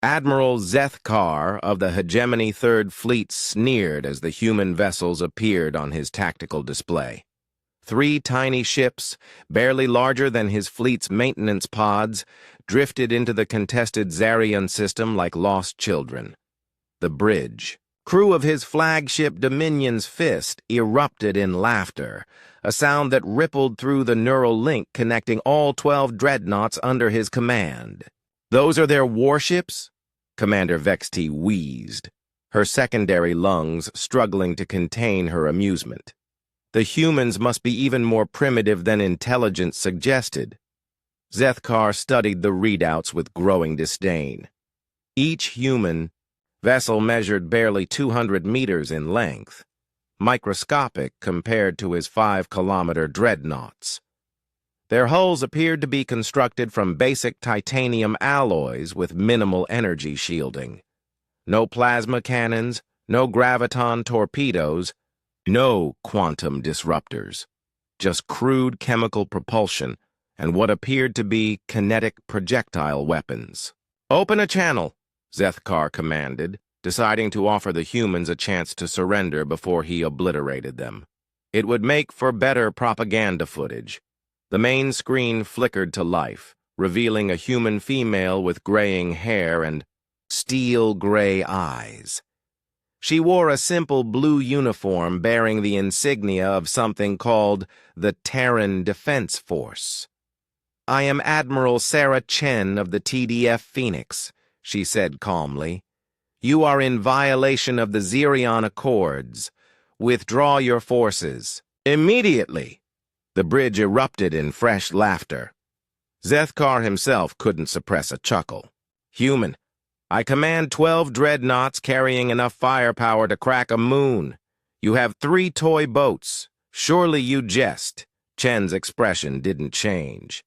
Admiral Zethkar of the Hegemony Third Fleet sneered as the human vessels appeared on his tactical display. 3 tiny ships, barely larger than his fleet's maintenance pods, drifted into the contested Zarian system like lost children. The bridge, crew of his flagship Dominion's Fist, erupted in laughter, a sound that rippled through the neural link connecting all 12 dreadnoughts under his command. "Those are their warships?" Commander Vexti wheezed, her secondary lungs struggling to contain her amusement. The humans must be even more primitive than intelligence suggested. Zethkar studied the readouts with growing disdain. Each human vessel measured barely 200 meters in length, microscopic compared to his 5-kilometer dreadnoughts. Their hulls appeared to be constructed from basic titanium alloys with minimal energy shielding. No plasma cannons, no graviton torpedoes, no quantum disruptors. Just crude chemical propulsion and what appeared to be kinetic projectile weapons. "Open a channel," Zethkar commanded, deciding to offer the humans a chance to surrender before he obliterated them. It would make for better propaganda footage. The main screen flickered to life, revealing a human female with graying hair and steel-gray eyes. She wore a simple blue uniform bearing the insignia of something called the Terran Defense Force. "I am Admiral Sarah Chen of the TDF Phoenix," she said calmly. "You are in violation of the Zerion Accords. Withdraw your forces. Immediately." The bridge erupted in fresh laughter. Zethkar himself couldn't suppress a chuckle. "Human, I command 12 dreadnoughts carrying enough firepower to crack a moon. You have 3 toy boats. Surely you jest." Chen's expression didn't change.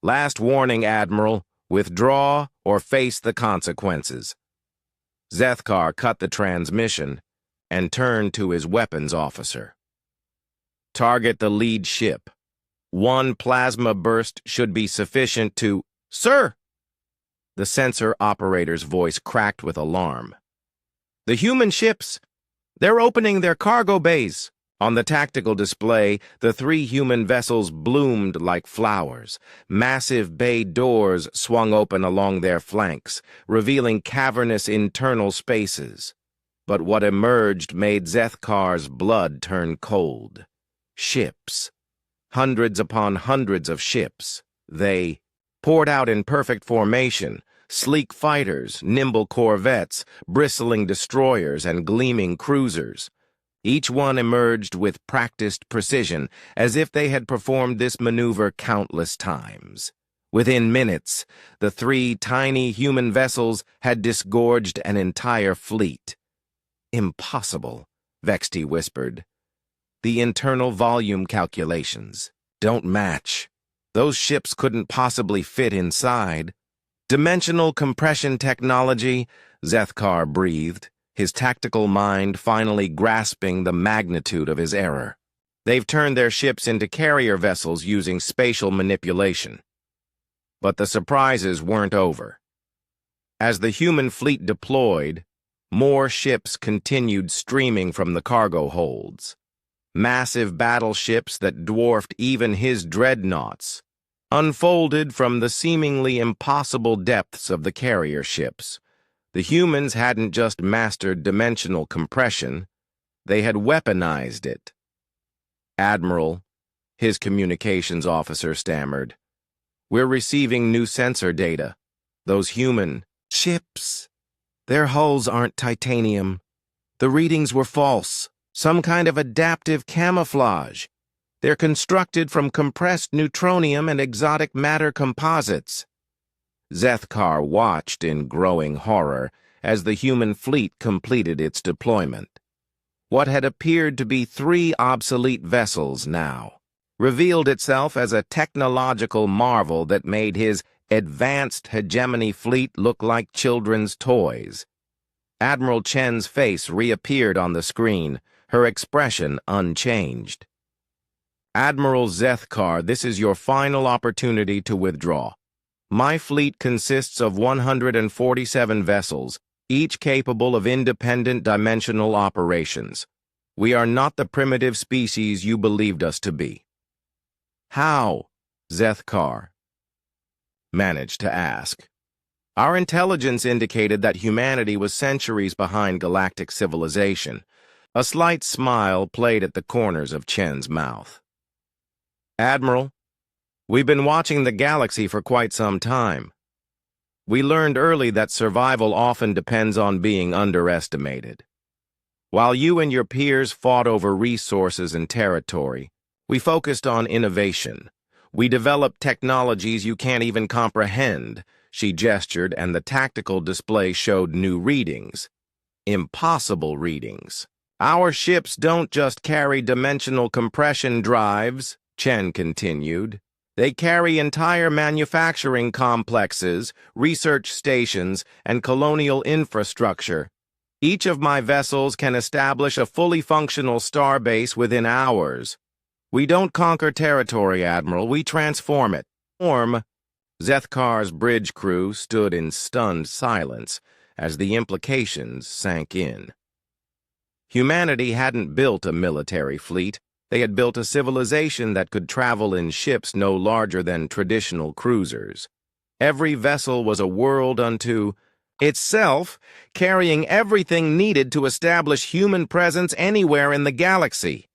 "Last warning, Admiral. Withdraw or face the consequences." Zethkar cut the transmission and turned to his weapons officer. "Target the lead ship. 1 plasma burst should be sufficient to—" "Sir!" The sensor operator's voice cracked with alarm. "The human ships! They're opening their cargo bays!" On the tactical display, the 3 human vessels bloomed like flowers. Massive bay doors swung open along their flanks, revealing cavernous internal spaces. But what emerged made Zethkar's blood turn cold. Ships. Hundreds upon hundreds of ships. They poured out in perfect formation, sleek fighters, nimble corvettes, bristling destroyers, and gleaming cruisers. Each one emerged with practiced precision, as if they had performed this maneuver countless times. Within minutes, the 3 tiny human vessels had disgorged an entire fleet. "Impossible," Vexti whispered. "The internal volume calculations don't match. Those ships couldn't possibly fit inside." "Dimensional compression technology," Zethkar breathed, his tactical mind finally grasping the magnitude of his error. "They've turned their ships into carrier vessels using spatial manipulation." But the surprises weren't over. As the human fleet deployed, more ships continued streaming from the cargo holds. Massive battleships that dwarfed even his dreadnoughts unfolded from the seemingly impossible depths of the carrier ships. The humans hadn't just mastered dimensional compression, they had weaponized it. "Admiral," his communications officer stammered, "we're receiving new sensor data. Those human ships, their hulls aren't titanium. The readings were false. Some kind of adaptive camouflage. They're constructed from compressed neutronium and exotic matter composites." Zethkar watched in growing horror as the human fleet completed its deployment. What had appeared to be 3 obsolete vessels now revealed itself as a technological marvel that made his advanced hegemony fleet look like children's toys. Admiral Chen's face reappeared on the screen, her expression unchanged. "Admiral Zethkar, this is your final opportunity to withdraw. My fleet consists of 147 vessels, each capable of independent dimensional operations. We are not the primitive species you believed us to be." "How?" Zethkar managed to ask. "Our intelligence indicated that humanity was centuries behind galactic civilization." A slight smile played at the corners of Chen's mouth. "Admiral, we've been watching the galaxy for quite some time. We learned early that survival often depends on being underestimated. While you and your peers fought over resources and territory, we focused on innovation. We developed technologies you can't even comprehend." She gestured, and the tactical display showed new readings. Impossible readings. "Our ships don't just carry dimensional compression drives," Chen continued. "They carry entire manufacturing complexes, research stations, and colonial infrastructure. Each of my vessels can establish a fully functional starbase within hours. We don't conquer territory, Admiral. We transform it." Zethkar's bridge crew stood in stunned silence as the implications sank in. Humanity hadn't built a military fleet. They had built a civilization that could travel in ships no larger than traditional cruisers. Every vessel was a world unto itself, carrying everything needed to establish human presence anywhere in the galaxy.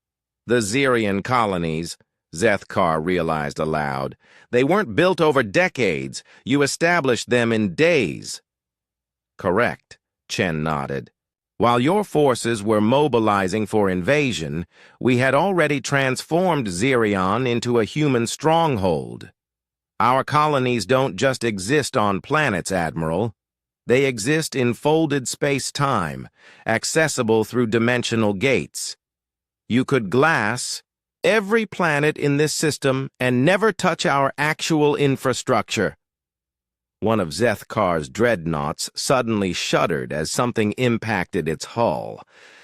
The Zerian colonies, Zethkar realized aloud. They weren't built over decades. You established them in days. "Correct," Chen nodded. "While your forces were mobilizing for invasion, we had already transformed Zerion into a human stronghold. Our colonies don't just exist on planets, Admiral. They exist in folded space-time, accessible through dimensional gates. You could glass every planet in this system and never touch our actual infrastructure." One of Zethkar's dreadnoughts suddenly shuddered as something impacted its hull.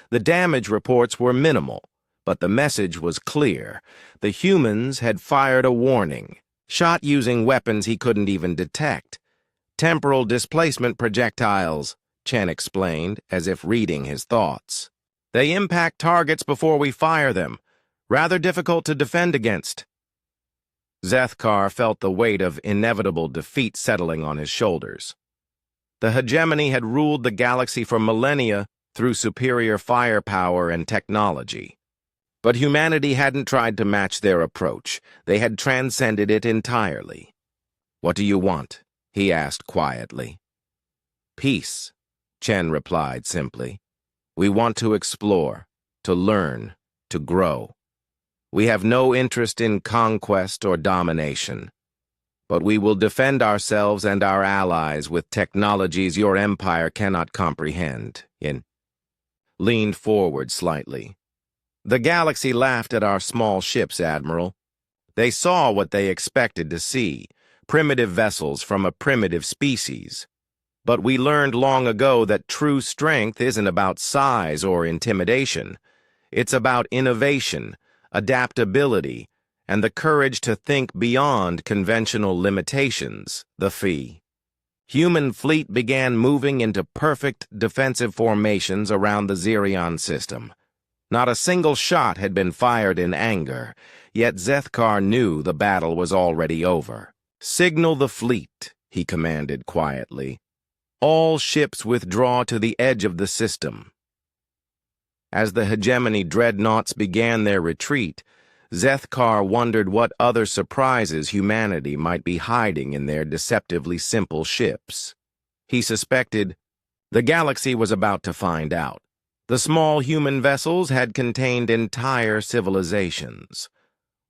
The damage reports were minimal, but the message was clear. The humans had fired a warning, shot using weapons he couldn't even detect. "Temporal displacement projectiles," Chen explained, as if reading his thoughts. "They impact targets before we fire them. Rather difficult to defend against." Zethkar felt the weight of inevitable defeat settling on his shoulders. The hegemony had ruled the galaxy for millennia through superior firepower and technology. But humanity hadn't tried to match their approach. They had transcended it entirely. "What do you want?" he asked quietly. "Peace," Chen replied simply. "We want to explore, to learn, to grow. We have no interest in conquest or domination. But we will defend ourselves and our allies with technologies your empire cannot comprehend." Leaned forward slightly. "The galaxy laughed at our small ships, Admiral. They saw what they expected to see, primitive vessels from a primitive species. But we learned long ago that true strength isn't about size or intimidation. It's about innovation, adaptability, and the courage to think beyond conventional limitations, the fee. Human fleet began moving into perfect defensive formations around the Zerion system. Not a single shot had been fired in anger, yet Zethkar knew the battle was already over. "Signal the fleet," he commanded quietly. "All ships withdraw to the edge of the system." As the hegemony dreadnoughts began their retreat, Zethkar wondered what other surprises humanity might be hiding in their deceptively simple ships. He suspected the galaxy was about to find out. The small human vessels had contained entire civilizations.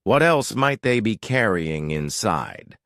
What else might they be carrying inside?